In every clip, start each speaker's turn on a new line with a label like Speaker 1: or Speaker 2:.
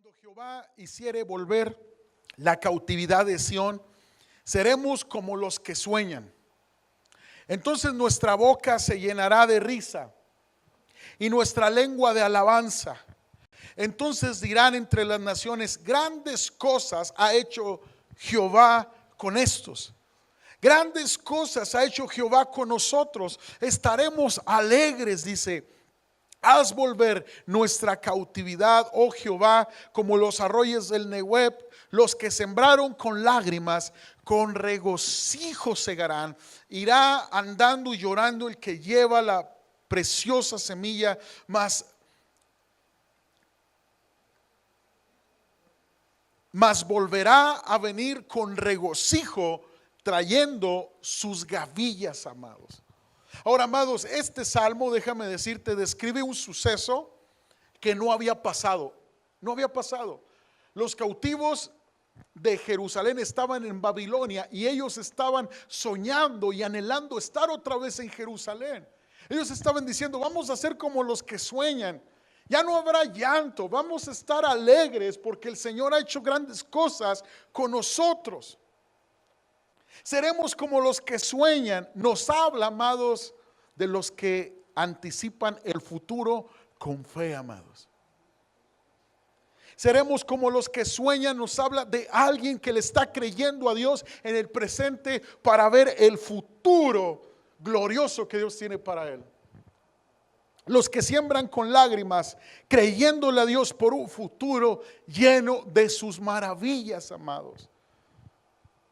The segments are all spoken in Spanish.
Speaker 1: Cuando Jehová hiciere volver la cautividad de Sión, seremos como los que sueñan. Entonces nuestra boca se llenará de risa y nuestra lengua de alabanza. Entonces dirán entre las naciones: grandes cosas ha hecho Jehová con estos. Grandes cosas ha hecho Jehová con nosotros. Estaremos alegres, dice. Haz volver nuestra cautividad, oh Jehová, como los arroyos del Nehueb. Los que sembraron con lágrimas, con regocijo segarán. Irá andando y llorando el que lleva la preciosa semilla, mas volverá a venir con regocijo, trayendo sus gavillas, amados. Ahora, amados, este salmo, déjame decirte, describe un suceso que no había pasado. No había pasado. Los cautivos de Jerusalén estaban en Babilonia y ellos estaban soñando y anhelando estar otra vez en Jerusalén. Ellos estaban diciendo: vamos a ser como los que sueñan. Ya no habrá llanto, vamos a estar alegres porque el Señor ha hecho grandes cosas con nosotros. Seremos como los que sueñan. Nos habla, amados, de los que anticipan el futuro con fe, amados. Seremos como los que sueñan. Nos habla de alguien que le está creyendo a Dios en el presente para ver el futuro glorioso que Dios tiene para él. Los que siembran con lágrimas, creyéndole a Dios por un futuro lleno de sus maravillas, amados.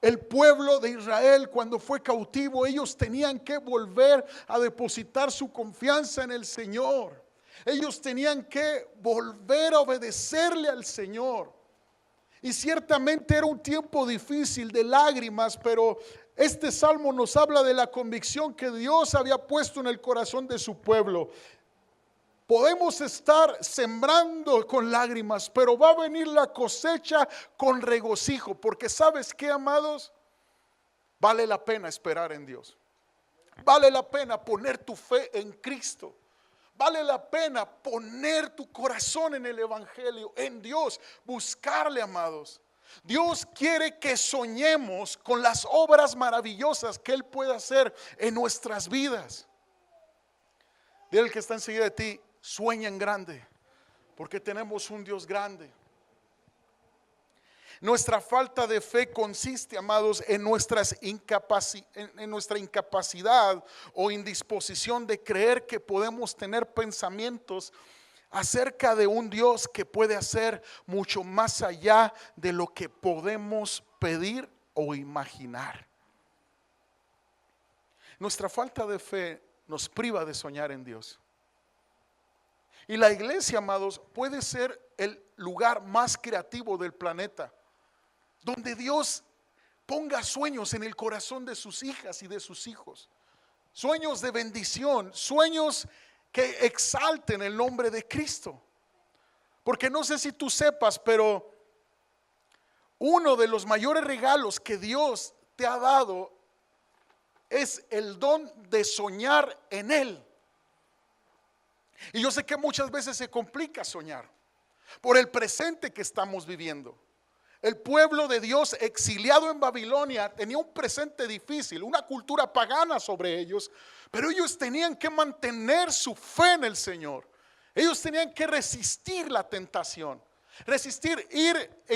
Speaker 1: El pueblo de Israel, cuando fue cautivo, ellos tenían que volver a depositar su confianza en el Señor. Ellos tenían que volver a obedecerle al Señor. Y ciertamente era un tiempo difícil de lágrimas, pero este salmo nos habla de la convicción que Dios había puesto en el corazón de su pueblo. Podemos estar sembrando con lágrimas, pero va a venir la cosecha con regocijo. Porque ¿sabes qué, amados? Vale la pena esperar en Dios. Vale la pena poner tu fe en Cristo. Vale la pena poner tu corazón en el Evangelio, en Dios, buscarle, amados. Dios quiere que soñemos con las obras maravillosas que Él puede hacer en nuestras vidas. Dile al que está enseguida de ti: sueña en grande, porque tenemos un Dios grande. Nuestra falta de fe consiste, amados, en nuestra incapacidad o indisposición de creer que podemos tener pensamientos acerca de un Dios que puede hacer mucho más allá de lo que podemos pedir o imaginar. Nuestra falta de fe nos priva de soñar en Dios. Y la iglesia, amados, puede ser el lugar más creativo del planeta, donde Dios ponga sueños en el corazón de sus hijas y de sus hijos. Sueños de bendición, sueños que exalten el nombre de Cristo. Porque no sé si tú sepas, pero uno de los mayores regalos que Dios te ha dado es el don de soñar en Él. Y yo sé que muchas veces se complica soñar por el presente que estamos viviendo. El pueblo de Dios exiliado en Babilonia tenía un presente difícil, una cultura pagana sobre ellos, pero ellos tenían que mantener su fe en el Señor. Ellos tenían que resistir la tentación, resistir ir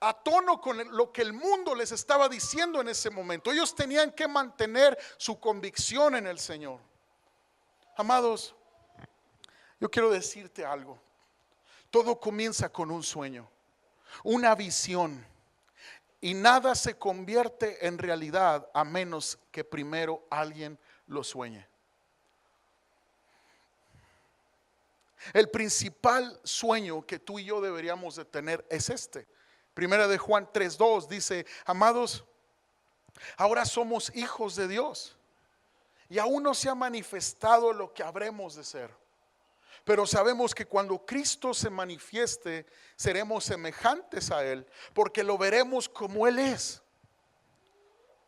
Speaker 1: a tono con lo que el mundo les estaba diciendo en ese momento. Ellos tenían que mantener su convicción en el Señor. Amados, yo quiero decirte algo. Todo comienza con un sueño, una visión, y nada se convierte en realidad a menos que primero alguien lo sueñe. El principal sueño que tú y yo deberíamos de tener es este. Primera de Juan 3:2 dice: amados, ahora somos hijos de Dios y aún no se ha manifestado lo que habremos de ser. Pero sabemos que cuando Cristo se manifieste, seremos semejantes a Él, porque lo veremos como Él es.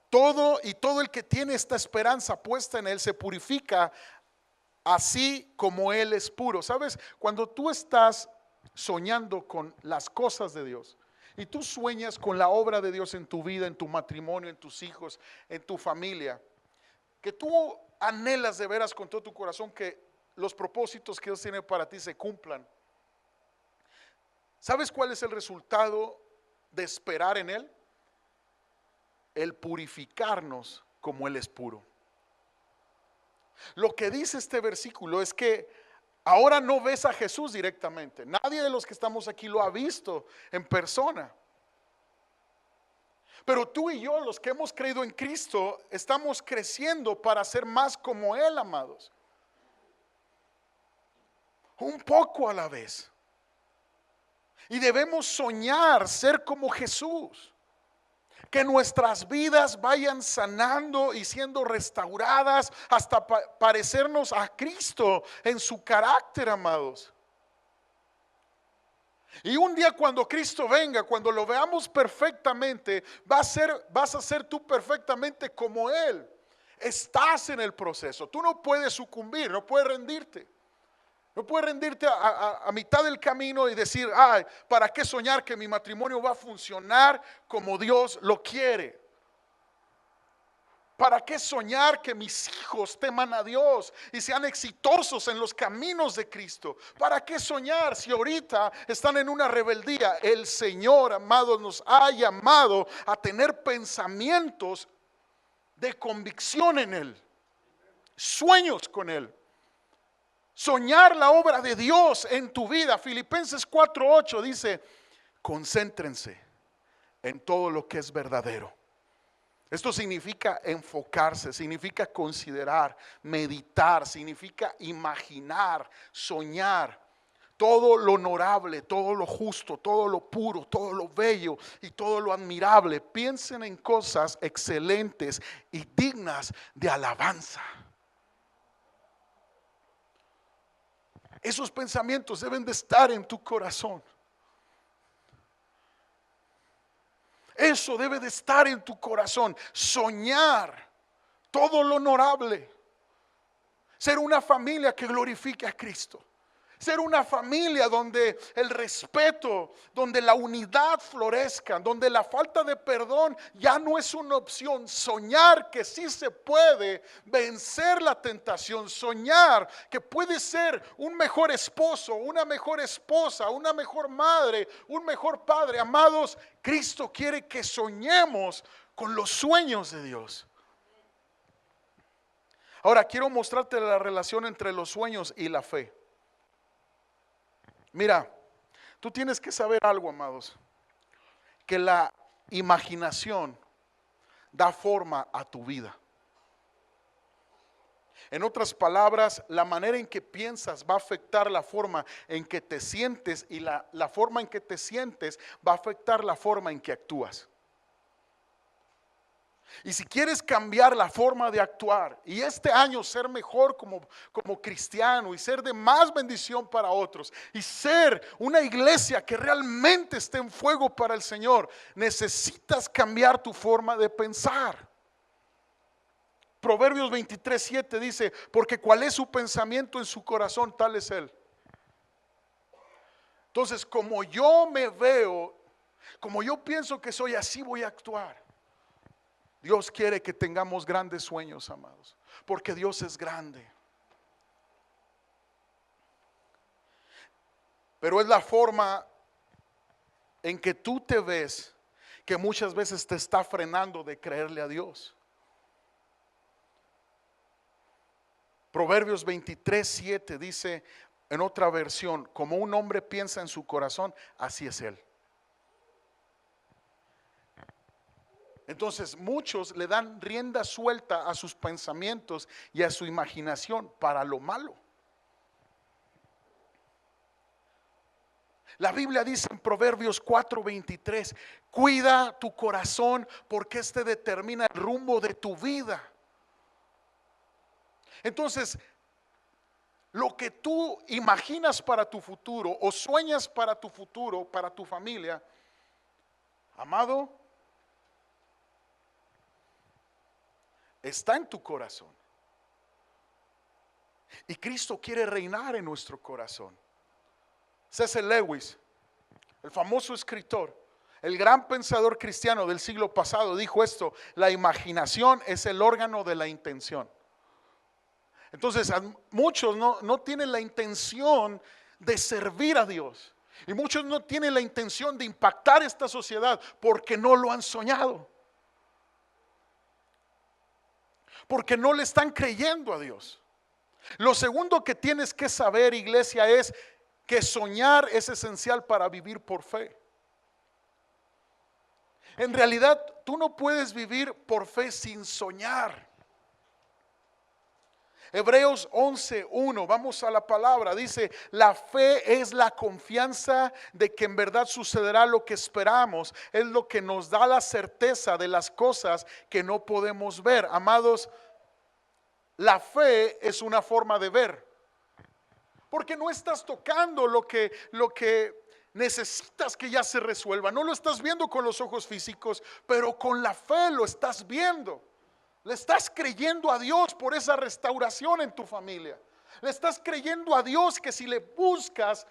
Speaker 1: Todo el que tiene esta esperanza puesta en Él se purifica así como Él es puro. ¿Sabes? Cuando tú estás soñando con las cosas de Dios, y tú sueñas con la obra de Dios en tu vida, en tu matrimonio, en tus hijos, en tu familia, que tú anhelas de veras con todo tu corazón que los propósitos que Dios tiene para ti se cumplan, ¿sabes cuál es el resultado de esperar en Él? El purificarnos como Él es puro. Lo que dice este versículo es que ahora no ves a Jesús directamente. Nadie de los que estamos aquí lo ha visto en persona. Pero tú y yo, los que hemos creído en Cristo, estamos creciendo para ser más como Él, amados. Un poco a la vez. Y debemos soñar ser como Jesús. Que nuestras vidas vayan sanando y siendo restauradas hasta parecernos a Cristo en su carácter, amados. Y un día cuando Cristo venga, cuando lo veamos perfectamente, vas a ser tú perfectamente como Él. Estás en el proceso. Tú no puedes sucumbir, no puedes rendirte. No puedes rendirte a mitad del camino y decir, ay, ¿para qué soñar que mi matrimonio va a funcionar como Dios lo quiere? ¿Para qué soñar que mis hijos teman a Dios y sean exitosos en los caminos de Cristo? ¿Para qué soñar si ahorita están en una rebeldía? El Señor, amado, nos ha llamado a tener pensamientos de convicción en Él, sueños con Él. Soñar la obra de Dios en tu vida. Filipenses 4:8 dice, concéntrense en todo lo que es verdadero. Esto significa enfocarse, significa considerar, meditar, significa imaginar, soñar. Todo lo honorable, todo lo justo, todo lo puro, todo lo bello y todo lo admirable. Piensen en cosas excelentes y dignas de alabanza. Esos pensamientos deben de estar en tu corazón. Eso debe de estar en tu corazón. Soñar todo lo honorable. Ser una familia que glorifique a Cristo. Ser una familia donde el respeto, donde la unidad florezca, donde la falta de perdón ya no es una opción. Soñar que sí se puede vencer la tentación. Soñar que puede ser un mejor esposo, una mejor esposa, una mejor madre, un mejor padre. Amados, Cristo quiere que soñemos con los sueños de Dios. Ahora quiero mostrarte la relación entre los sueños y la fe. Mira, tú tienes que saber algo, amados, que la imaginación da forma a tu vida. En otras palabras, la manera en que piensas va a afectar la forma en que te sientes, y la forma en que te sientes va a afectar la forma en que actúas. Y si quieres cambiar la forma de actuar y este año ser mejor como cristiano y ser de más bendición para otros y ser una iglesia que realmente esté en fuego para el Señor, necesitas cambiar tu forma de pensar. Proverbios 23:7 dice, porque cuál es su pensamiento en su corazón, tal es él. Entonces, como yo me veo, como yo pienso que soy, así voy a actuar. Dios quiere que tengamos grandes sueños, amados, porque Dios es grande. Pero es la forma en que tú te ves que muchas veces te está frenando de creerle a Dios. Proverbios 23:7 dice en otra versión, como un hombre piensa en su corazón, así es él. Entonces muchos le dan rienda suelta a sus pensamientos y a su imaginación para lo malo. La Biblia dice en Proverbios 4:23, cuida tu corazón porque este determina el rumbo de tu vida. Entonces, lo que tú imaginas para tu futuro o sueñas para tu futuro, para tu familia, amado, está en tu corazón. Y Cristo quiere reinar en nuestro corazón. C.S. Lewis, el famoso escritor, el gran pensador cristiano del siglo pasado, dijo esto: la imaginación es el órgano de la intención. Entonces, muchos no tienen la intención de servir a Dios. Y muchos no tienen la intención de impactar esta sociedad porque no lo han soñado. Porque no le están creyendo a Dios. Lo segundo que tienes que saber, iglesia, es que soñar es esencial para vivir por fe. En realidad, tú no puedes vivir por fe sin soñar. Hebreos 11:1, vamos a la palabra, dice: la fe es la confianza de que en verdad sucederá lo que esperamos, es lo que nos da la certeza de las cosas que no podemos ver. Amados, la fe es una forma de ver, porque no estás tocando lo que necesitas que ya se resuelva, no lo estás viendo con los ojos físicos, pero con la fe lo estás viendo. Le estás creyendo a Dios por esa restauración en tu familia. Le estás creyendo a Dios que si le buscas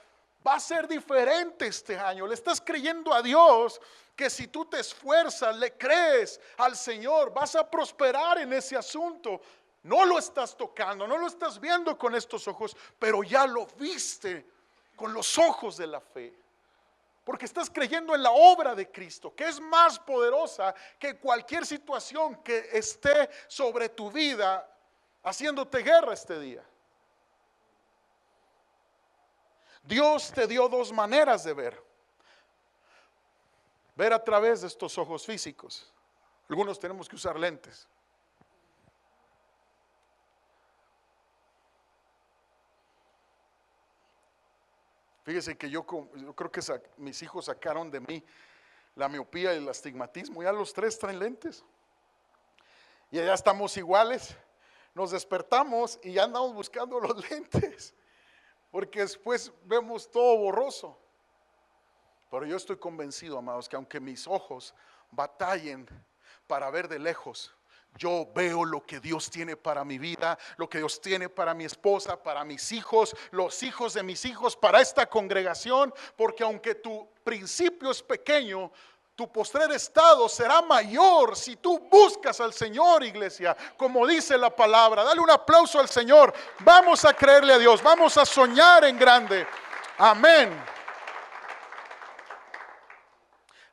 Speaker 1: va a ser diferente este año. Le estás creyendo a Dios que si tú te esfuerzas, le crees al Señor, vas a prosperar en ese asunto. No lo estás tocando, no lo estás viendo con estos ojos, pero ya lo viste con los ojos de la fe. Porque estás creyendo en la obra de Cristo, que es más poderosa que cualquier situación que esté sobre tu vida haciéndote guerra este día. Dios te dio dos maneras de ver. Ver a través de estos ojos físicos. Algunos tenemos que usar lentes. Fíjese que yo creo que mis hijos sacaron de mí la miopía y el astigmatismo. Ya los tres traen lentes. Y ya estamos iguales. Nos despertamos y ya andamos buscando los lentes. Porque después vemos todo borroso. Pero yo estoy convencido, amados, que aunque mis ojos batallen para ver de lejos, yo veo lo que Dios tiene para mi vida, lo que Dios tiene para mi esposa, para mis hijos, los hijos de mis hijos, para esta congregación. Porque aunque tu principio es pequeño, tu postrer estado será mayor si tú buscas al Señor, iglesia, como dice la palabra. Dale un aplauso al Señor. Vamos a creerle a Dios, vamos a soñar en grande. Amén.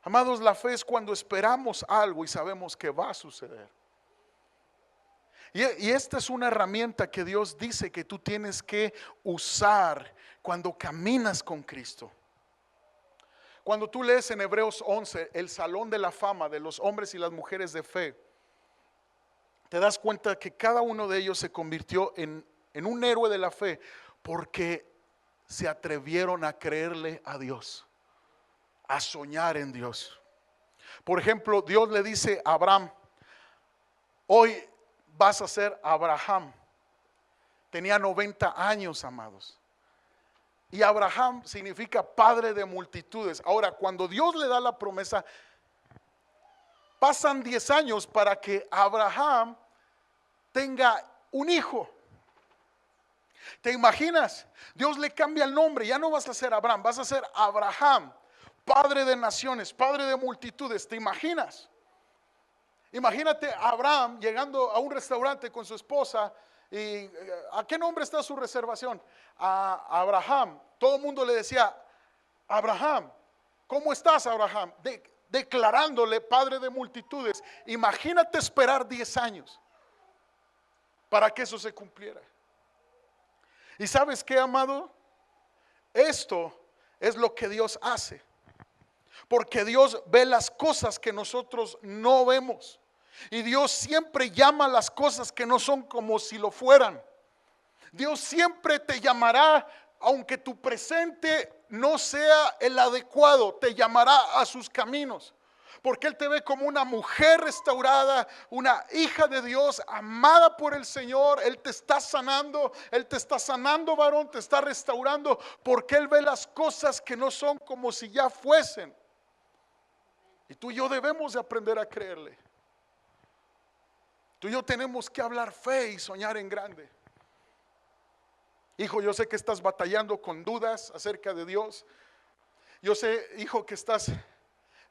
Speaker 1: Amados, la fe es cuando esperamos algo y sabemos que va a suceder. Y esta es una herramienta que Dios dice que tú tienes que usar cuando caminas con Cristo. Cuando tú lees en Hebreos 11 el salón de la fama de los hombres y las mujeres de fe, te das cuenta que cada uno de ellos se convirtió en un héroe de la fe porque se atrevieron a creerle a Dios, a soñar en Dios. Por ejemplo, Dios le dice a Abraham: hoy vas a ser Abraham. Tenía 90 años, amados. Y Abraham significa padre de multitudes. Ahora, cuando Dios le da la promesa, pasan 10 años para que Abraham tenga un hijo. ¿Te imaginas? Dios le cambia el nombre. Ya no vas a ser Abraham, vas a ser Abraham, padre de naciones, padre de multitudes. ¿Te imaginas? Imagínate a Abraham llegando a un restaurante con su esposa y ¿a qué nombre está su reservación? A Abraham. Todo el mundo le decía: Abraham, ¿cómo estás, Abraham? Declarándole padre de multitudes. Imagínate esperar 10 años para que eso se cumpliera. ¿Y sabes qué, amado? Esto es lo que Dios hace. Porque Dios ve las cosas que nosotros no vemos. Y Dios siempre llama las cosas que no son como si lo fueran. Dios siempre te llamará, aunque tu presente no sea el adecuado, te llamará a sus caminos. Porque Él te ve como una mujer restaurada, una hija de Dios, amada por el Señor. Él te está sanando, varón, te está restaurando, porque Él ve las cosas que no son como si ya fuesen. Y tú y yo debemos de aprender a creerle. Tú y yo tenemos que hablar fe y soñar en grande. Hijo, yo sé que estás batallando con dudas acerca de Dios. Yo sé, hijo, que estás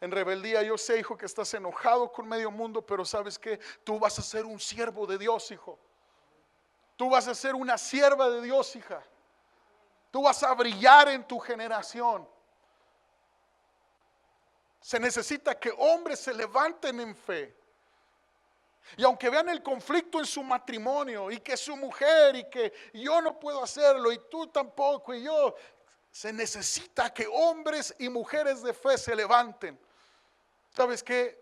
Speaker 1: en rebeldía. Yo sé, hijo, que estás enojado con medio mundo, pero sabes que tú vas a ser un siervo de Dios, hijo. Tú vas a ser una sierva de Dios, hija. Tú vas a brillar en tu generación. Se necesita que hombres se levanten en fe. Y aunque vean el conflicto en su matrimonio y que su mujer y que yo no puedo hacerlo y tú tampoco y yo, se necesita que hombres y mujeres de fe se levanten. ¿Sabes qué?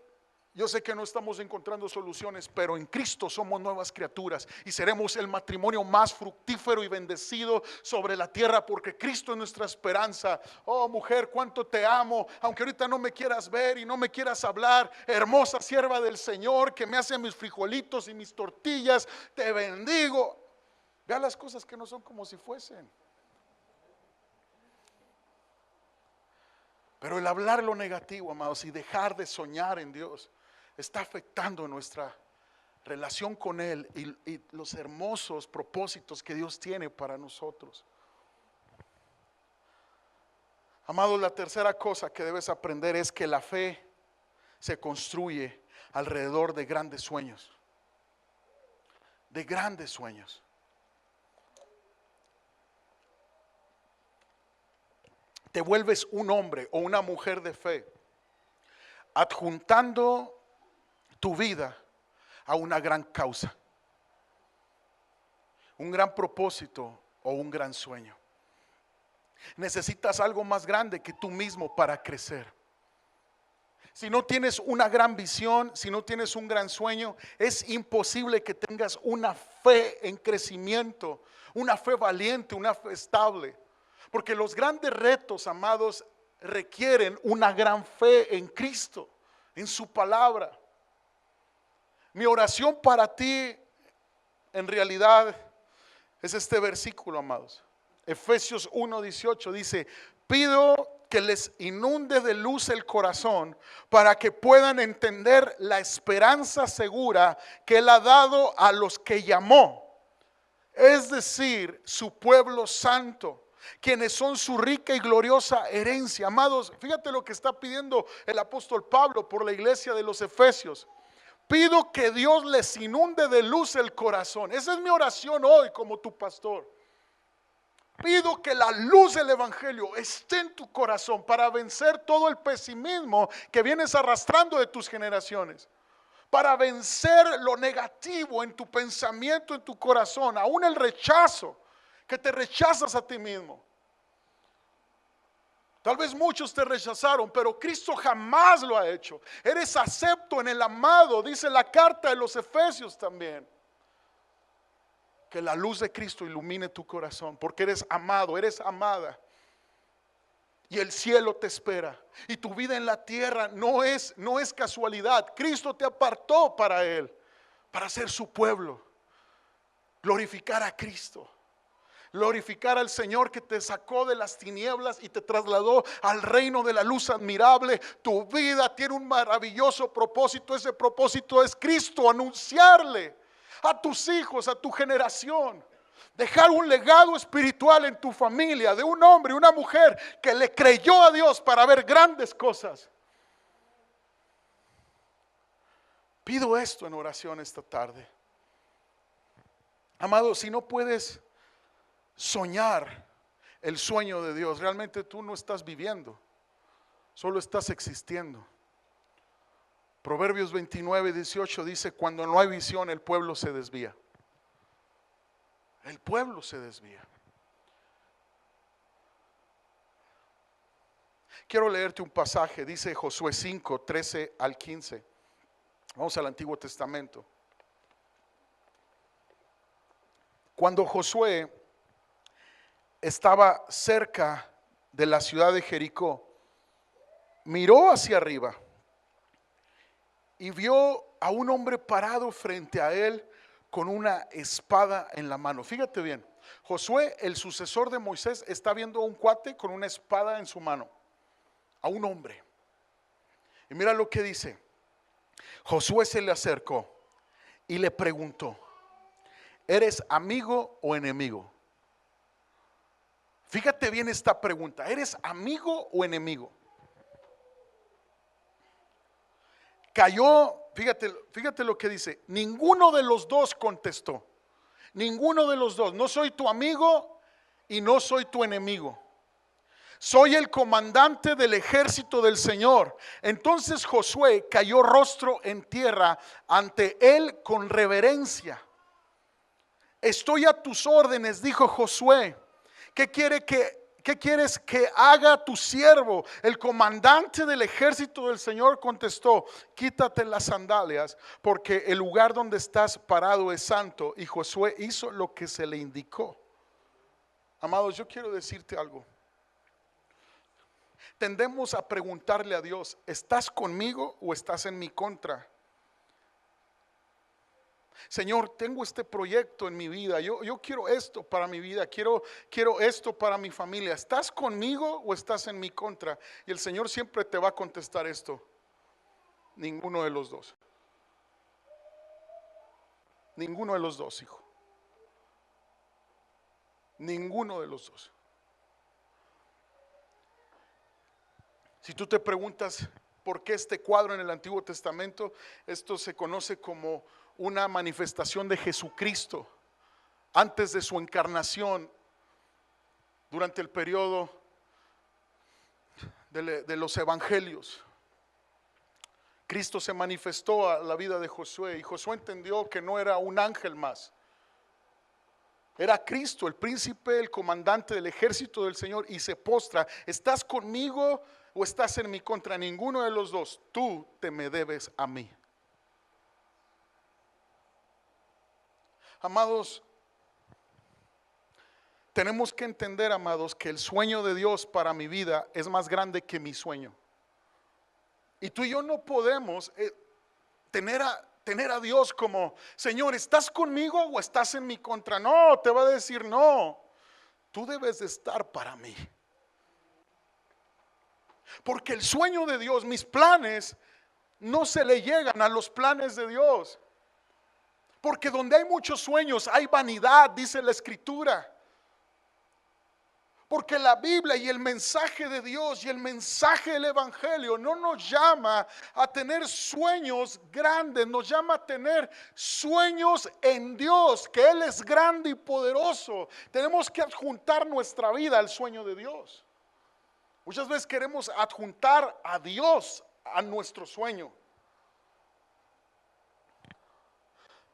Speaker 1: Yo sé que no estamos encontrando soluciones, pero en Cristo somos nuevas criaturas y seremos el matrimonio más fructífero y bendecido sobre la tierra, porque Cristo es nuestra esperanza. Oh mujer, cuánto te amo, aunque ahorita no me quieras ver y no me quieras hablar, hermosa sierva del Señor que me hace mis frijolitos y mis tortillas, te bendigo. Vea las cosas que no son como si fuesen. Pero el hablar lo negativo, amados, y dejar de soñar en Dios está afectando nuestra relación con Él y los hermosos propósitos que Dios tiene para nosotros. Amados, la tercera cosa que debes aprender es que la fe se construye alrededor de grandes sueños. De grandes sueños. Te vuelves un hombre o una mujer de fe adjuntando tu vida a una gran causa, un gran propósito o un gran sueño. Necesitas algo más grande que tú mismo para crecer. Si no tienes una gran visión, si no tienes un gran sueño, es imposible que tengas una fe en crecimiento, una fe valiente, una fe estable. Porque los grandes retos, amados, requieren una gran fe en Cristo, en su palabra. Mi oración para ti, en realidad, es este versículo, amados. Efesios 1:18 dice: pido que les inunde de luz el corazón para que puedan entender la esperanza segura que Él ha dado a los que llamó, es decir, su pueblo santo, quienes son su rica y gloriosa herencia. Amados, fíjate lo que está pidiendo el apóstol Pablo por la iglesia de los Efesios. Pido que Dios les inunde de luz el corazón. Esa es mi oración hoy como tu pastor. Pido que la luz del evangelio esté en tu corazón para vencer todo el pesimismo que vienes arrastrando de tus generaciones. Para vencer lo negativo en tu pensamiento, en tu corazón, aún el rechazo, que te rechazas a ti mismo. Tal vez muchos te rechazaron, pero Cristo jamás lo ha hecho. Eres acepto en el amado, dice la carta de los Efesios también. Que la luz de Cristo ilumine tu corazón, porque eres amado, eres amada. Y el cielo te espera. Y tu vida en la tierra no es casualidad. Cristo te apartó para Él, para ser su pueblo. Glorificar a Cristo. Glorificar al Señor que te sacó de las tinieblas y te trasladó al reino de la luz admirable. Tu vida tiene un maravilloso propósito. Ese propósito es Cristo, anunciarle a tus hijos, a tu generación, dejar un legado espiritual en tu familia de un hombre y una mujer que le creyó a Dios para ver grandes cosas. Pido esto en oración esta tarde. Amado, si no puedes soñar el sueño de Dios, realmente tú no estás viviendo, solo estás existiendo. Proverbios 29:18 dice: cuando no hay visión, el pueblo se desvía. El pueblo se desvía. Quiero leerte un pasaje, dice Josué 5:13-15. Vamos al Antiguo Testamento. Cuando Josué estaba cerca de la ciudad de Jericó, miró hacia arriba y vio a un hombre parado frente a él con una espada en la mano. Fíjate bien, Josué, el sucesor de Moisés, está viendo a un cuate con una espada en su mano, a un hombre. Y mira lo que dice. Josué se le acercó y le preguntó: ¿eres amigo o enemigo? Fíjate bien esta pregunta: ¿eres amigo o enemigo? Cayó, fíjate lo que dice: ninguno de los dos contestó. Ninguno de los dos. No soy tu amigo y no soy tu enemigo. Soy el comandante del ejército del Señor. Entonces Josué cayó rostro en tierra ante él con reverencia. Estoy a tus órdenes, dijo Josué. ¿Qué quieres que haga tu siervo? El comandante del ejército del Señor contestó: quítate las sandalias, porque el lugar donde estás parado es santo. Y Josué hizo lo que se le indicó. Amados, yo quiero decirte algo. Tendemos a preguntarle a Dios: ¿estás conmigo o estás en mi contra? Señor, tengo este proyecto en mi vida, yo quiero esto para mi vida, quiero esto para mi familia. ¿Estás conmigo o estás en mi contra? Y el Señor siempre te va a contestar esto: ninguno de los dos. Ninguno de los dos, hijo. Ninguno de los dos. Si tú te preguntas por qué este cuadro en el Antiguo Testamento, esto se conoce como una manifestación de Jesucristo antes de su encarnación, durante el periodo de los evangelios. Cristo se manifestó a la vida de Josué y Josué entendió que no era un ángel más. Era Cristo, el príncipe, el comandante del ejército del Señor, y se postra: ¿estás conmigo o estás en mi contra? Ninguno de los dos. Tú te me debes a mí. Amados, tenemos que entender, amados, que el sueño de Dios para mi vida es más grande que mi sueño. Y tú y yo no podemos tener a Dios como: Señor, ¿estás conmigo o estás en mi contra? No, te va a decir: no, tú debes de estar para mí. Porque el sueño de Dios, mis planes, no se le llegan a los planes de Dios. Porque donde hay muchos sueños hay vanidad, dice la Escritura. Porque la Biblia y el mensaje de Dios y el mensaje del Evangelio no nos llama a tener sueños grandes, nos llama a tener sueños en Dios, que Él es grande y poderoso. Tenemos que adjuntar nuestra vida al sueño de Dios. Muchas veces queremos adjuntar a Dios a nuestro sueño.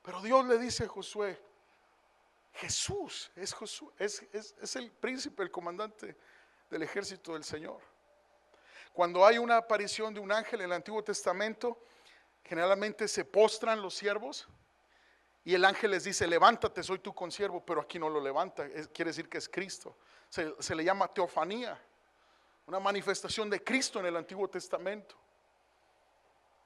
Speaker 1: Pero Dios le dice a Josué: Jesús es el príncipe, el comandante del ejército del Señor. Cuando hay una aparición de un ángel en el Antiguo Testamento, generalmente se postran los siervos y el ángel les dice: levántate, soy tu consiervo. Pero aquí no lo levanta, quiere decir que es Cristo. Se le llama teofanía, una manifestación de Cristo en el Antiguo Testamento.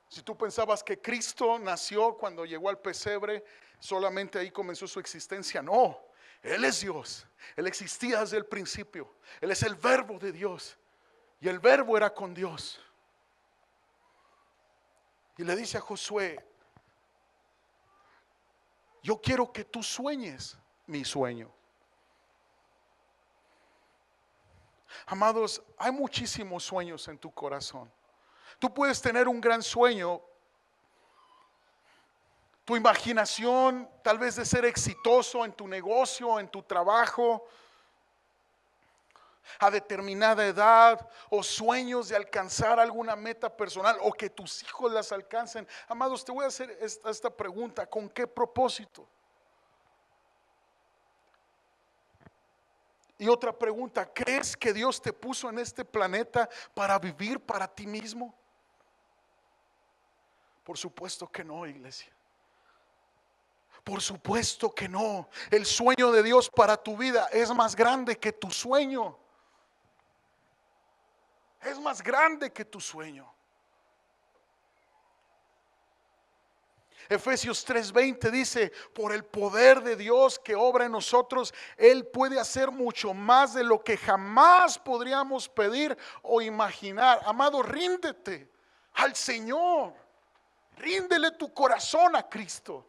Speaker 1: Si tú pensabas que Cristo nació cuando llegó al pesebre, solamente ahí comenzó su existencia, no. Él es Dios, Él existía desde el principio. Él es el verbo de Dios y el verbo era con Dios. Y le dice a Josué: yo quiero que tú sueñes mi sueño. Amados, hay muchísimos sueños en tu corazón. Tú puedes tener un gran sueño, tu imaginación tal vez de ser exitoso en tu negocio, en tu trabajo, a determinada edad, o sueños de alcanzar alguna meta personal, o que tus hijos las alcancen. Amados, te voy a hacer esta pregunta: ¿con qué propósito? Y otra pregunta: ¿crees que Dios te puso en este planeta para vivir para ti mismo? Por supuesto que no, iglesia. Por supuesto que no. El sueño de Dios para tu vida es más grande que tu sueño. Es más grande que tu sueño. Efesios 3:20 dice: por el poder de Dios que obra en nosotros, Él puede hacer mucho más de lo que jamás podríamos pedir o imaginar. Amado, ríndete al Señor. Ríndele tu corazón a Cristo.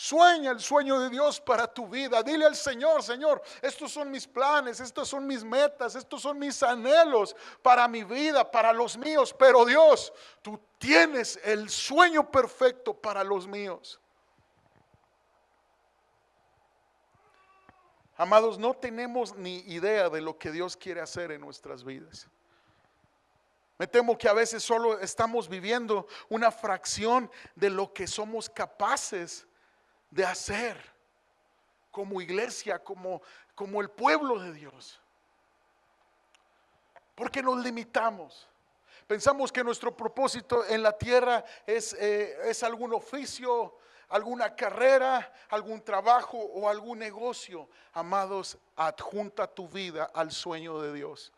Speaker 1: Sueña el sueño de Dios para tu vida. Dile al Señor: Señor, estos son mis planes, estos son mis metas, estos son mis anhelos para mi vida, para los míos. Pero Dios, tú tienes el sueño perfecto para los míos. Amados, no tenemos ni idea de lo que Dios quiere hacer en nuestras vidas. Me temo que a veces solo estamos viviendo una fracción de lo que somos capaces de hacer como iglesia, como el pueblo de Dios. Porque nos limitamos. Pensamos que nuestro propósito en la tierra es algún oficio, alguna carrera, algún trabajo o algún negocio. Amados, adjunta tu vida al sueño de Dios.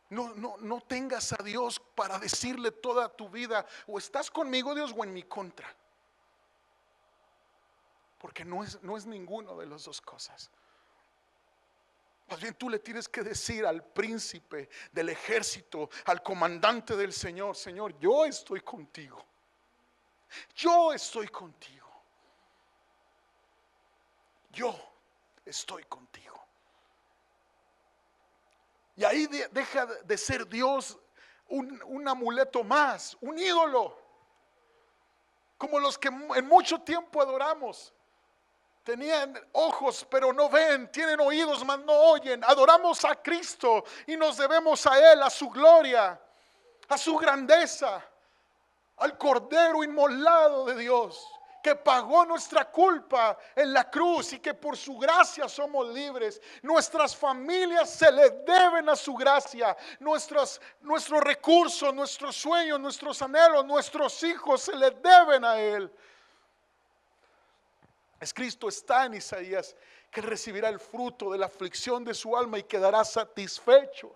Speaker 1: No tengas a Dios para decirle toda tu vida: o estás conmigo, Dios, o en mi contra. Porque no es ninguno de las dos cosas. Más bien tú le tienes que decir al príncipe del ejército, al comandante del Señor: Señor, yo estoy contigo. Yo estoy contigo. Yo estoy contigo. Y ahí deja de ser Dios un amuleto más, un ídolo, como los que en mucho tiempo adoramos. Tenían ojos pero no ven, tienen oídos mas no oyen. Adoramos a Cristo y nos debemos a Él, a su gloria, a su grandeza, al Cordero inmolado de Dios, que pagó nuestra culpa en la cruz y que por su gracia somos libres. Nuestras familias se le deben a su gracia. Nuestros recursos, nuestros sueños, nuestros anhelos, nuestros hijos se le deben a Él. Escrito está en Isaías que Él recibirá el fruto de la aflicción de su alma y quedará satisfecho.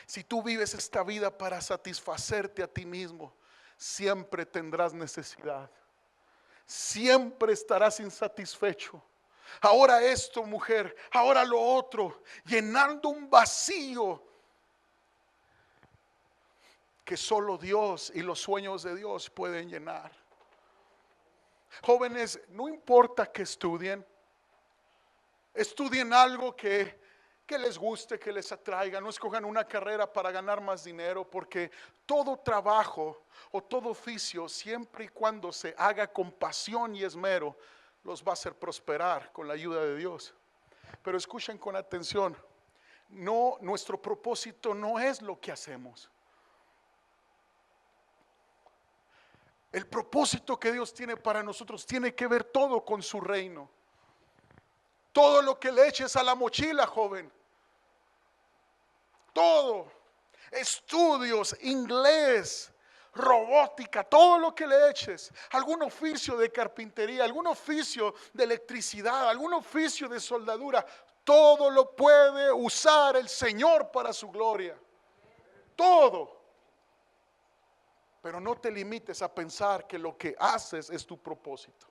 Speaker 1: Si tú vives esta vida para satisfacerte a ti mismo, siempre tendrás necesidad. Siempre estarás insatisfecho. Ahora esto, mujer, ahora lo otro, llenando un vacío que solo Dios y los sueños de Dios pueden llenar. Jóvenes, no importa que estudien algo que les guste, que les atraiga. No escojan una carrera para ganar más dinero, porque todo trabajo o todo oficio, siempre y cuando se haga con pasión y esmero, los va a hacer prosperar con la ayuda de Dios. Pero escuchen con atención: no, nuestro propósito no es lo que hacemos. El propósito que Dios tiene para nosotros tiene que ver todo con su reino. Todo lo que le eches a la mochila, joven, todo, estudios, inglés, robótica, todo lo que le eches, algún oficio de carpintería, algún oficio de electricidad, algún oficio de soldadura, todo lo puede usar el Señor para su gloria. Todo. Pero no te limites a pensar que lo que haces es tu propósito.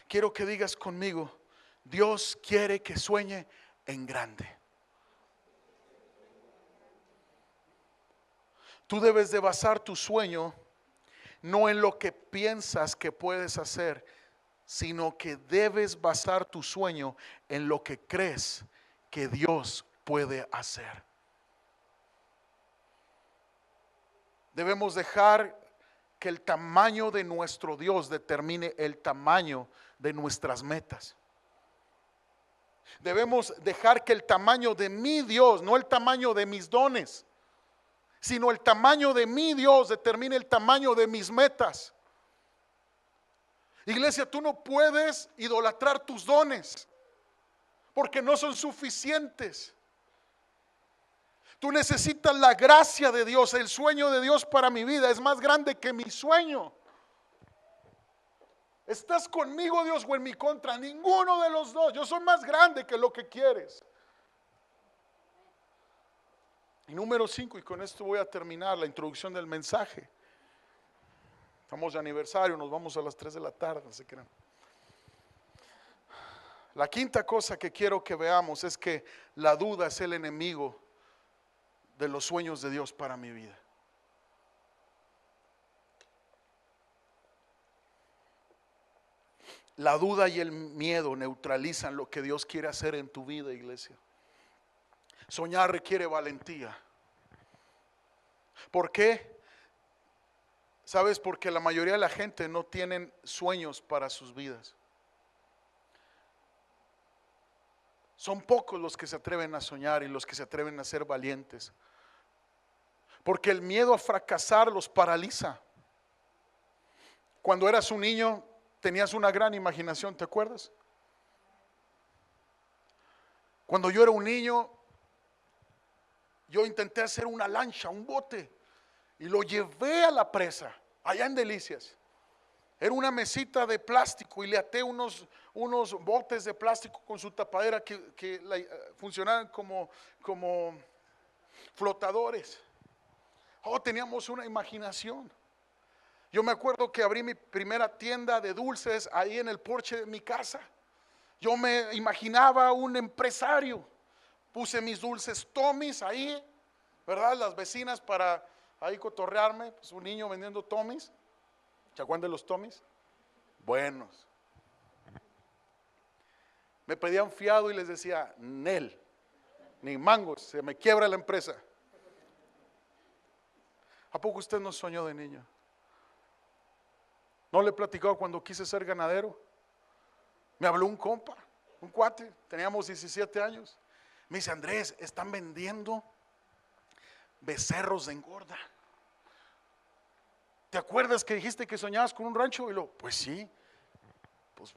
Speaker 1: Quiero que digas conmigo: Dios quiere que sueñe en grande. Tú debes de basar tu sueño no en lo que piensas que puedes hacer, sino que debes basar tu sueño en lo que crees que Dios puede hacer. Debemos dejar que el tamaño de nuestro Dios determine el tamaño de nuestras metas. Debemos dejar que el tamaño de mi Dios, no el tamaño de mis dones, sino el tamaño de mi Dios determine el tamaño de mis metas. Iglesia, tú no puedes idolatrar tus dones, porque no son suficientes. Tú necesitas la gracia de Dios. El sueño de Dios para mi vida es más grande que mi sueño. ¿Estás conmigo, Dios, o en mi contra? Ninguno de los dos. Yo soy más grande que lo que quieres. Y número 5, y con esto voy a terminar la introducción del mensaje. Estamos de aniversario, nos vamos a las 3 de la tarde, no se crean. La quinta cosa que quiero que veamos es que la duda es el enemigo de los sueños de Dios para mi vida. La duda y el miedo neutralizan lo que Dios quiere hacer en tu vida, iglesia. Soñar requiere valentía. ¿Por qué? ¿Sabes? Porque la mayoría de la gente no tienen sueños para sus vidas. Son pocos los que se atreven a soñar y los que se atreven a ser valientes. Porque el miedo a fracasar los paraliza. Cuando eras un niño tenías una gran imaginación, ¿te acuerdas? Cuando yo era un niño, yo intenté hacer una lancha, un bote, y lo llevé a la presa, allá en Delicias. Era una mesita de plástico y le até unos botes de plástico con su tapadera que funcionaban como flotadores. Teníamos una imaginación. Yo me acuerdo que abrí mi primera tienda de dulces ahí en el porche de mi casa. Yo me imaginaba un empresario. Puse mis dulces Tommy's ahí, ¿verdad? Las vecinas para ahí cotorrearme, pues un niño vendiendo Tommy's. ¿Se acuerdan de los Tommy's? Buenos. Me pedían fiado y les decía, Nel, ni mangos, se me quiebra la empresa. ¿A poco usted no soñó de niño? ¿No le he platicado cuando quise ser ganadero? Me habló un compa, un cuate, teníamos 17 años. Me dice, Andrés, están vendiendo becerros de engorda. ¿Te acuerdas que dijiste que soñabas con un rancho? Y pues sí, pues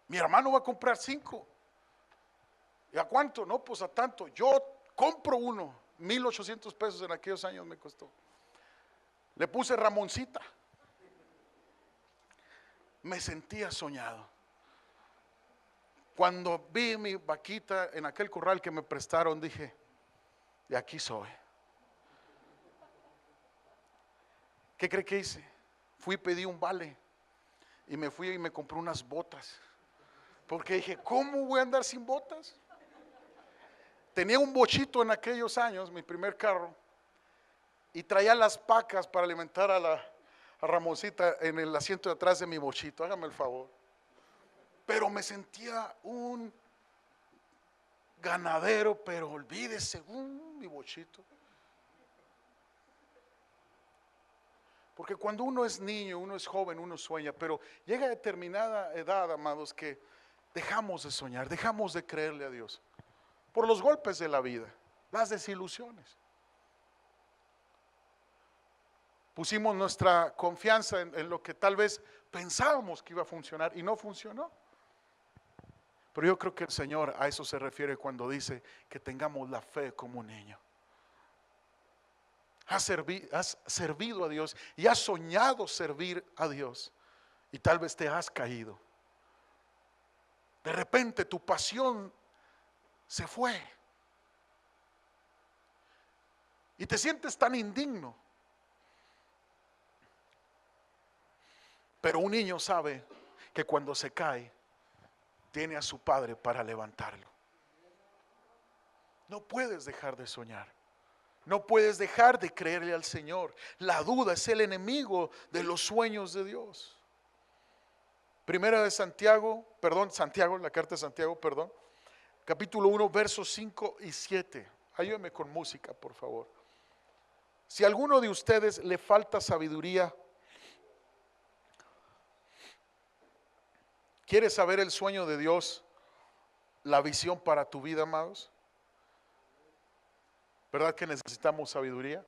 Speaker 1: mi hermano va a comprar 5. ¿Y a cuánto? No, pues a tanto. Yo compro uno, 1,800 pesos en aquellos años me costó. Le puse Ramoncita. Me sentía soñado. Cuando vi mi vaquita en aquel corral que me prestaron, dije, de aquí soy. ¿Qué cree que hice? Fui y pedí un vale y me fui y me compré unas botas, porque dije, ¿cómo voy a andar sin botas? Tenía un bochito en aquellos años, mi primer carro, y traía las pacas para alimentar a Ramoncita en el asiento de atrás de mi bochito, hágame el favor. Pero me sentía un ganadero, pero olvídese, mi bochito. Porque cuando uno es niño, uno es joven, uno sueña, pero llega a determinada edad, amados, que dejamos de soñar, dejamos de creerle a Dios por los golpes de la vida, las desilusiones. Pusimos nuestra confianza en lo que tal vez pensábamos que iba a funcionar y no funcionó. Pero yo creo que el Señor a eso se refiere cuando dice que tengamos la fe como un niño. Has servido a Dios y has soñado servir a Dios y tal vez te has caído. De repente tu pasión se fue y te sientes tan indigno. Pero un niño sabe que cuando se cae tiene a su padre para levantarlo. No puedes dejar de soñar. No puedes dejar de creerle al Señor. La duda es el enemigo de los sueños de Dios. Primera de Santiago, la carta de Santiago, capítulo 1, versos 5 y 7. Ayúdeme con música, por favor. Si a alguno de ustedes le falta sabiduría, ¿quieres saber el sueño de Dios, la visión para tu vida, amados? ¿Verdad que necesitamos sabiduría?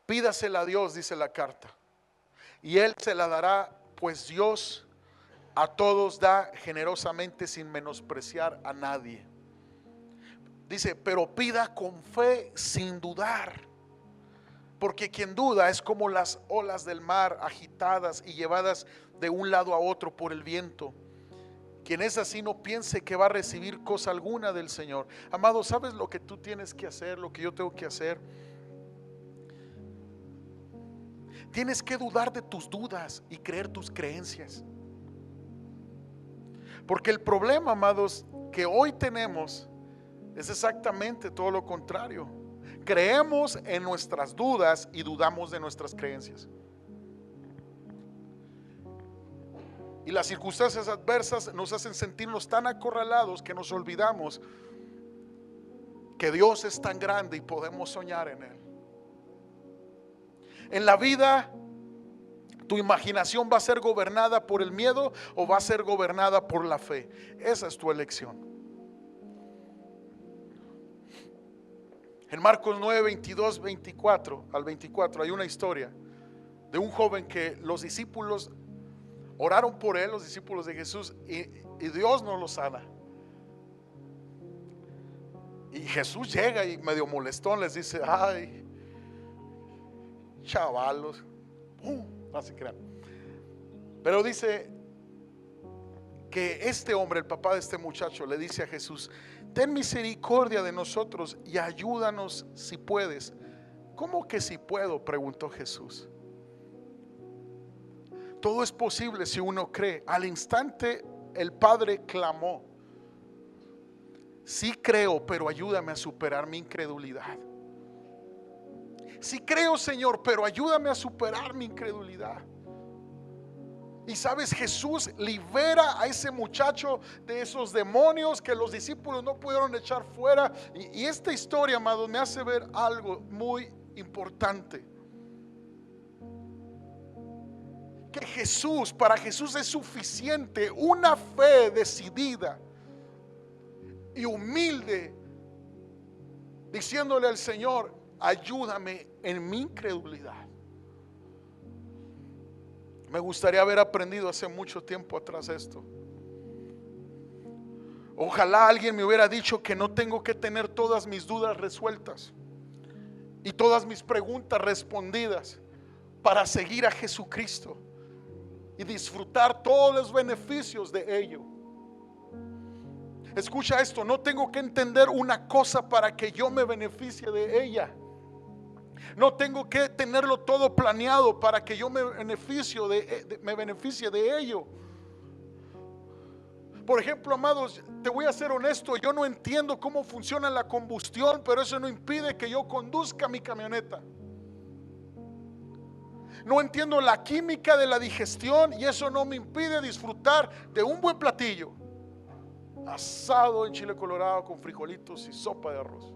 Speaker 1: Pídasela a Dios, dice la carta, y Él se la dará, pues Dios a todos da generosamente sin menospreciar a nadie. Dice, pero pida con fe sin dudar, porque quien duda es como las olas del mar agitadas y llevadas de un lado a otro por el viento. Quien es así no piense que va a recibir cosa alguna del Señor. Amado, ¿sabes lo que tú tienes que hacer? Lo que yo tengo que hacer. Tienes que dudar de tus dudas y creer tus creencias. Porque el problema, amados, que hoy tenemos Es exactamente todo lo contrario. Creemos en nuestras dudas y dudamos de nuestras creencias. Y las circunstancias adversas nos hacen sentirnos tan acorralados que nos olvidamos que Dios es tan grande y podemos soñar en Él. En la vida, tu imaginación va a ser gobernada por el miedo o va a ser gobernada por la fe. Esa es tu elección. En Marcos 9, 22, 24 al 24 hay una historia de un joven que los discípulos oraron por él, los discípulos de Jesús, y Dios no lo sana. Y Jesús llega y medio molestón les dice: ay, chavalos, no se crean. Pero dice que este hombre, el papá de este muchacho, le dice a Jesús: ten misericordia de nosotros y ayúdanos si puedes. ¿Cómo que si puedo?, preguntó Jesús. Todo es posible si uno cree. Al instante el padre clamó: sí creo, pero ayúdame a superar mi incredulidad. Sí creo, Señor, pero ayúdame a superar mi incredulidad. Y sabes, Jesús libera a ese muchacho de esos demonios que los discípulos no pudieron echar fuera. Y esta historia, amados, me hace ver algo muy importante. Que Jesús, para Jesús es suficiente una fe decidida y humilde, diciéndole al Señor: ayúdame en mi incredulidad. Me gustaría haber aprendido hace mucho tiempo atrás esto. Ojalá alguien me hubiera dicho que no tengo que tener todas mis dudas resueltas y todas mis preguntas respondidas para seguir a Jesucristo y disfrutar todos los beneficios de ello. Escucha esto: no tengo que entender una cosa para que yo me beneficie de ella. No tengo que tenerlo todo planeado para que yo me beneficie de ello. Por ejemplo, amados, te voy a ser honesto: yo no entiendo cómo funciona la combustión, pero eso no impide que yo conduzca mi camioneta. No entiendo la química de la digestión y eso no me impide disfrutar de un buen platillo asado en chile colorado con frijolitos y sopa de arroz.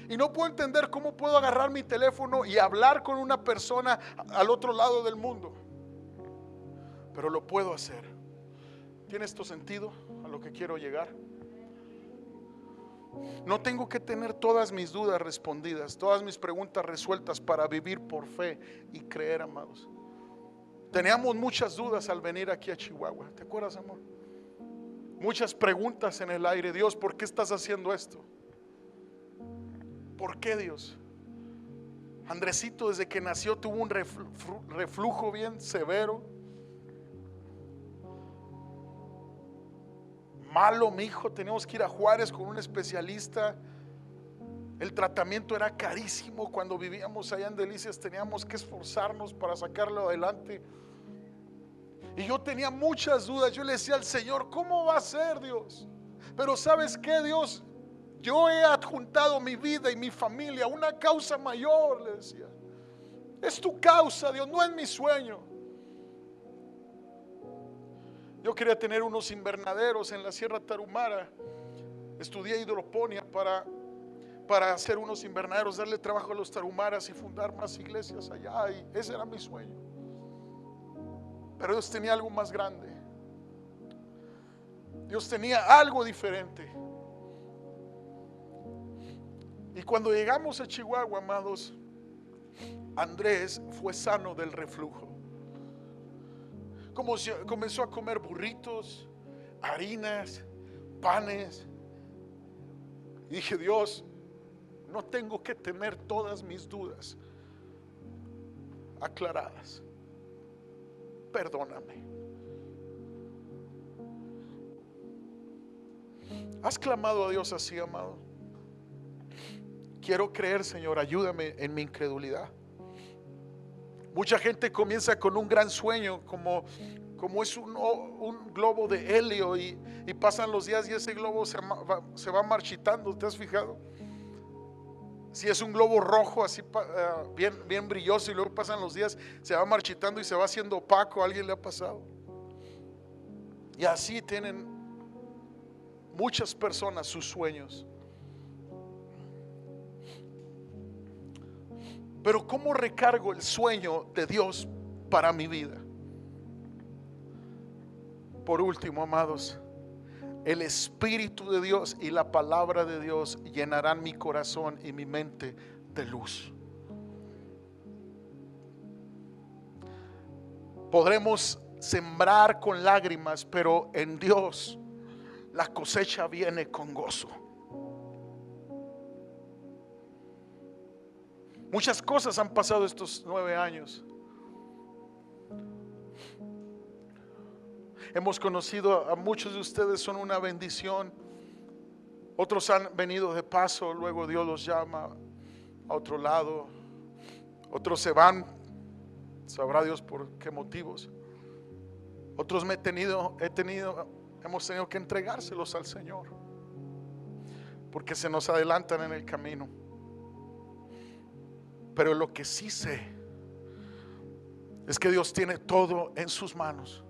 Speaker 1: Y no puedo entender cómo puedo agarrar mi teléfono y hablar con una persona al otro lado del mundo, pero lo puedo hacer. ¿Tiene esto sentido a lo que quiero llegar? No tengo que tener todas mis dudas respondidas, todas mis preguntas resueltas para vivir por fe y creer, amados. Teníamos muchas dudas al venir aquí a Chihuahua. ¿Te acuerdas, amor? Muchas preguntas en el aire. Dios, ¿por qué estás haciendo esto? ¿Por qué, Dios? Andresito desde que nació tuvo un reflujo bien severo. Malo, mi hijo, teníamos que ir a Juárez con un especialista. El tratamiento era carísimo. Cuando vivíamos allá en Delicias teníamos que esforzarnos para sacarlo adelante. Y yo tenía muchas dudas. Yo le decía al Señor: ¿cómo va a ser, Dios? Pero ¿sabes qué, Dios? Yo he adjuntado mi vida y mi familia a una causa mayor, le decía. Es tu causa, Dios, no es mi sueño. Yo quería tener unos invernaderos en la Sierra Tarahumara. Estudié hidroponía para hacer unos invernaderos, darle trabajo a los tarahumaras y fundar más iglesias allá. Y ese era mi sueño. Pero Dios tenía algo más grande. Dios tenía algo diferente. Y cuando llegamos a Chihuahua, amados, Andrés fue sano del reflujo. Comenzó a comer burritos, harinas, panes. Y dije: Dios, no tengo que tener todas mis dudas aclaradas. Perdóname. ¿Has clamado a Dios así, amado? Quiero creer, Señor, ayúdame en mi incredulidad. Mucha gente comienza con un gran sueño, como como es un globo de helio y pasan los días y ese globo se va marchitando. ¿Te has fijado? Si es un globo rojo así bien brilloso y luego pasan los días, se va marchitando y se va haciendo opaco. ¿A alguien le ha pasado? Y así tienen muchas personas sus sueños. Pero ¿cómo recargo el sueño de Dios para mi vida? Por último, amados, el Espíritu de Dios y la palabra de Dios llenarán mi corazón y mi mente de luz. Podremos sembrar con lágrimas, pero en Dios la cosecha viene con gozo. Muchas cosas han pasado estos 9 años. Hemos conocido a muchos de ustedes, son una bendición. Otros han venido de paso, luego Dios los llama a otro lado. Otros se van, sabrá Dios por qué motivos. Otros hemos tenido que entregárselos al Señor, porque se nos adelantan en el camino. Pero lo que sí sé es que Dios tiene todo en sus manos.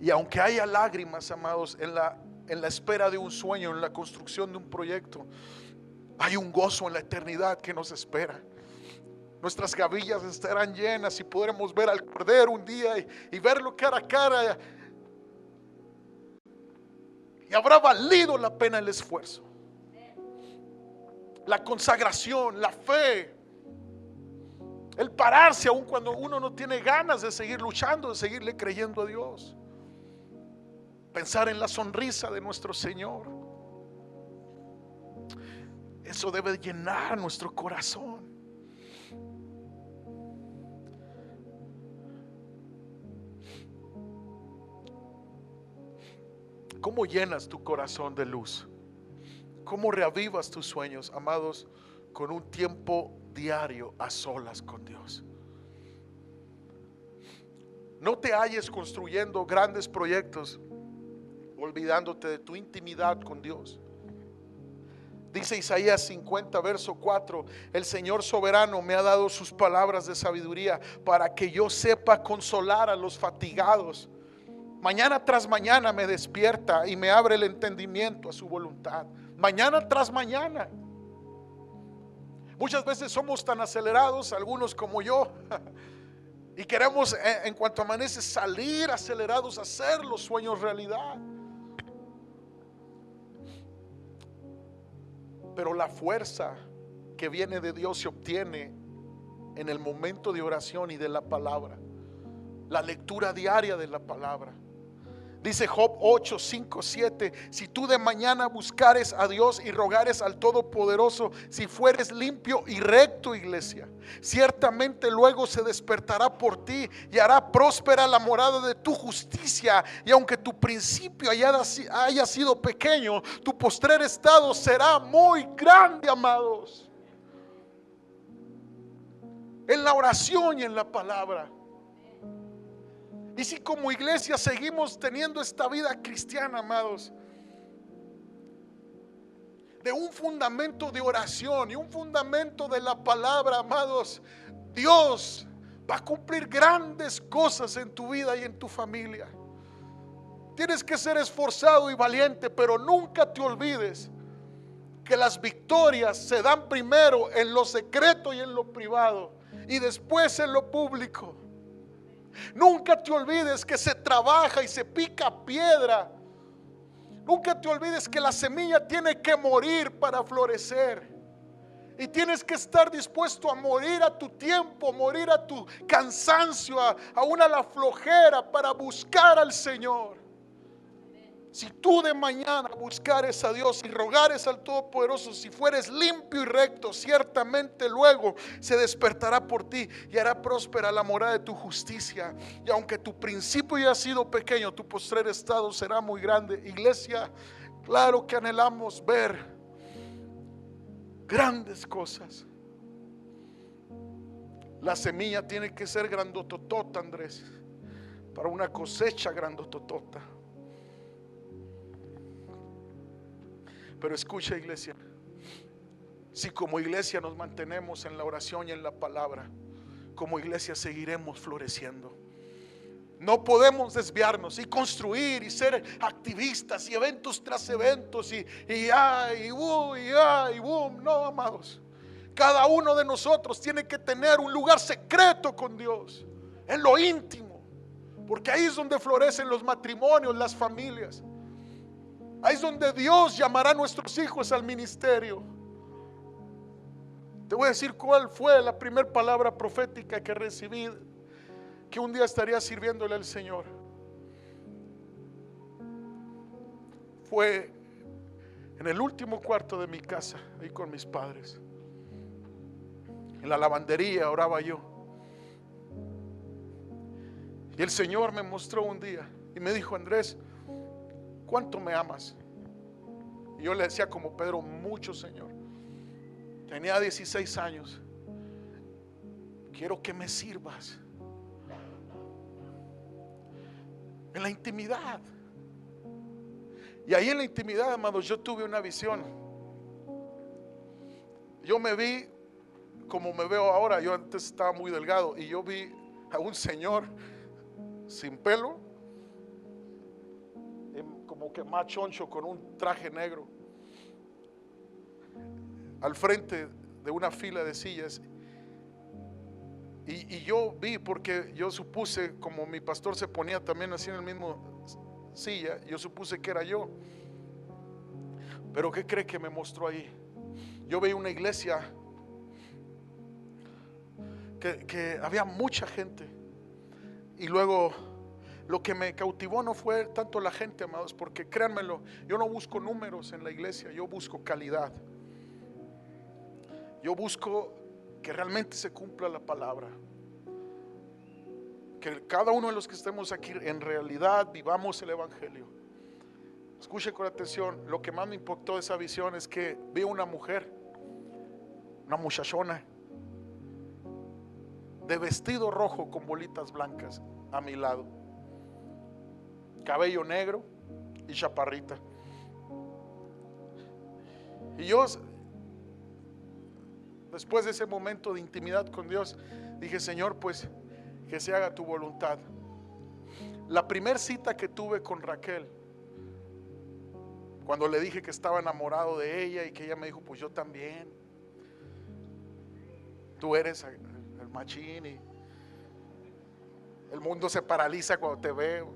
Speaker 1: Y aunque haya lágrimas, amados, en la espera de un sueño, en la construcción de un proyecto, hay un gozo en la eternidad que nos espera. Nuestras gavillas estarán llenas y podremos ver al Cordero un día y verlo cara a cara. Y habrá valido la pena el esfuerzo, la consagración, la fe, el pararse aun cuando uno no tiene ganas de seguir luchando, de seguirle creyendo a Dios. Pensar en la sonrisa de nuestro Señor. Eso debe llenar nuestro corazón. ¿Cómo llenas tu corazón de luz? ¿Cómo reavivas tus sueños, amados? Con un tiempo diario a solas con Dios. No te halles construyendo grandes proyectos olvidándote de tu intimidad con Dios. Dice Isaías 50 verso 4: el Señor soberano me ha dado sus palabras de sabiduría para que yo sepa consolar a los fatigados. Mañana tras mañana me despierta y me abre el entendimiento a su voluntad. Mañana tras mañana. Muchas veces somos tan acelerados, algunos como yo, y queremos en cuanto amanece salir acelerados a hacer los sueños realidad. Pero la fuerza que viene de Dios se obtiene en el momento de oración y de la palabra, la lectura diaria de la palabra. Dice Job 8, 5, 7: si tú de mañana buscares a Dios y rogares al Todopoderoso, si fueres limpio y recto, iglesia, ciertamente luego se despertará por ti y hará próspera la morada de tu justicia. Y aunque tu principio haya sido pequeño, tu postrer estado será muy grande, amados. En la oración y en la palabra. Y si como iglesia seguimos teniendo esta vida cristiana, amados, de un fundamento de oración y un fundamento de la palabra, amados, Dios va a cumplir grandes cosas en tu vida y en tu familia. Tienes que ser esforzado y valiente, pero nunca te olvides que las victorias se dan primero en lo secreto y en lo privado, y después en lo público. Nunca te olvides que se trabaja y se pica piedra. Nunca te olvides que la semilla tiene que morir para florecer. Y tienes que estar dispuesto a morir a tu tiempo, morir a tu cansancio, aún a la flojera, para buscar al Señor. Si tú de mañana buscares a Dios y rogares al Todopoderoso, si fueres limpio y recto, ciertamente luego se despertará por ti y hará próspera la morada de tu justicia. Y aunque tu principio ya ha sido pequeño, tu postrer estado será muy grande. Iglesia, claro que anhelamos ver grandes cosas. La semilla tiene que ser grandototota, Andrés, para una cosecha grandototota. Pero escucha, iglesia, si como iglesia nos mantenemos en la oración y en la palabra, como iglesia seguiremos floreciendo. No podemos desviarnos y construir y ser activistas y eventos tras eventos y boom. No, amados. Cada uno de nosotros tiene que tener un lugar secreto con Dios, en lo íntimo, porque ahí es donde florecen los matrimonios, las familias. Ahí es donde Dios llamará a nuestros hijos al ministerio. Te voy a decir cuál fue la primera palabra profética que recibí, que un día estaría sirviéndole al Señor. Fue en el último cuarto de mi casa, ahí con mis padres. En la lavandería oraba yo. Y el Señor me mostró un día y me dijo: Andrés, ¿cuánto me amas? Y yo le decía como Pedro: mucho, Señor. Tenía 16 años. Quiero que me sirvas en la intimidad. Y ahí en la intimidad, amados, yo tuve una visión. Yo me vi como me veo ahora. Yo antes estaba muy delgado y yo vi a un señor sin pelo, como que más choncho, con un traje negro, al frente de una fila de sillas. Y yo vi, porque yo supuse, como mi pastor se ponía también así en el mismo silla, yo supuse que era yo. Pero ¿qué cree que me mostró ahí? Yo veía una iglesia que había mucha gente. Y luego lo que me cautivó no fue tanto la gente, amados, porque créanmelo, yo no busco números en la iglesia, yo busco calidad. Yo busco que realmente se cumpla la palabra, que cada uno de los que estemos aquí en realidad vivamos el evangelio. Escuche con atención. Lo que más me impactó de esa visión es que vi una mujer, una muchachona, de vestido rojo con bolitas blancas a mi lado, cabello negro y chaparrita. Y yo, después de ese momento de intimidad con Dios, dije: Señor, pues que se haga tu voluntad. La primera cita que tuve con Raquel, cuando le dije que estaba enamorado de ella y que ella me dijo: pues yo también, tú eres el machín y el mundo se paraliza cuando te veo.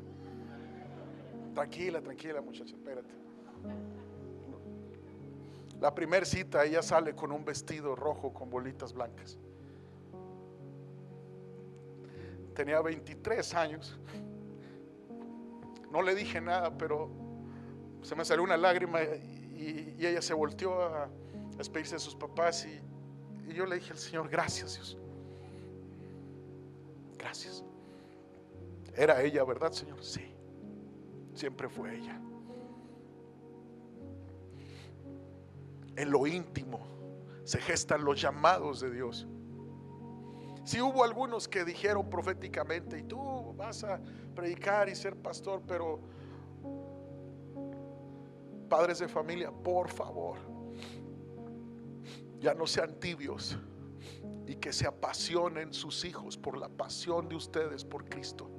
Speaker 1: Tranquila, tranquila, muchacha, espérate. La primera cita, ella sale con un vestido rojo con bolitas blancas. Tenía 23 años. No le dije nada, pero se me salió una lágrima y ella se volteó a despedirse de sus papás y yo le dije al Señor: gracias, Dios, gracias. Era ella, ¿verdad, Señor? Sí, siempre fue ella. En lo íntimo se gestan los llamados de Dios. Si hubo algunos que dijeron proféticamente: y tú vas a predicar y ser pastor, pero padres de familia, por favor, ya no sean tibios y que se apasionen sus hijos por la pasión de ustedes por Cristo.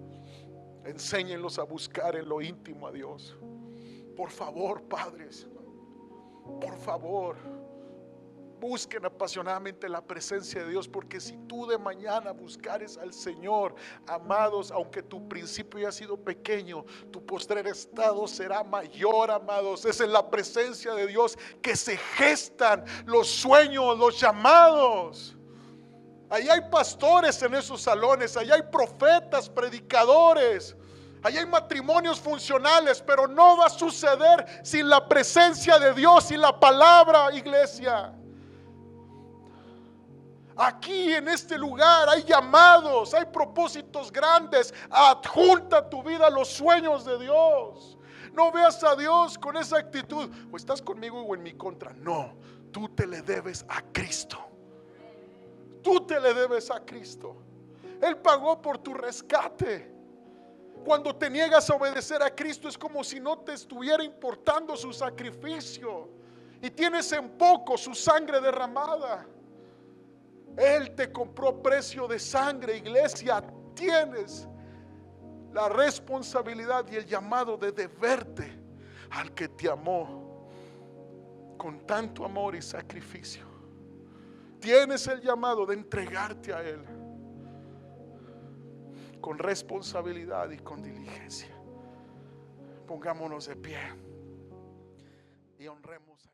Speaker 1: Enséñenlos a buscar en lo íntimo a Dios. Por favor, padres, por favor, busquen apasionadamente la presencia de Dios, porque si tú de mañana buscares al Señor, amados, aunque tu principio haya sido pequeño, tu postrer estado será mayor, amados. Es en la presencia de Dios que se gestan los sueños, los llamados. Allí hay pastores en esos salones, allí hay profetas, predicadores, allí hay matrimonios funcionales, pero no va a suceder sin la presencia de Dios y la palabra, iglesia. Aquí en este lugar hay llamados, hay propósitos grandes. Adjunta tu vida a los sueños de Dios. No veas a Dios con esa actitud: o estás conmigo o en mi contra. No, tú te le debes a Cristo. Tú te le debes a Cristo. Él pagó por tu rescate. Cuando te niegas a obedecer a Cristo es como si no te estuviera importando su sacrificio y tienes en poco su sangre derramada. Él te compró a precio de sangre, iglesia. Tienes la responsabilidad y el llamado de deberte al que te amó con tanto amor y sacrificio. Tienes el llamado de entregarte a Él con responsabilidad y con diligencia. Pongámonos de pie y honremos a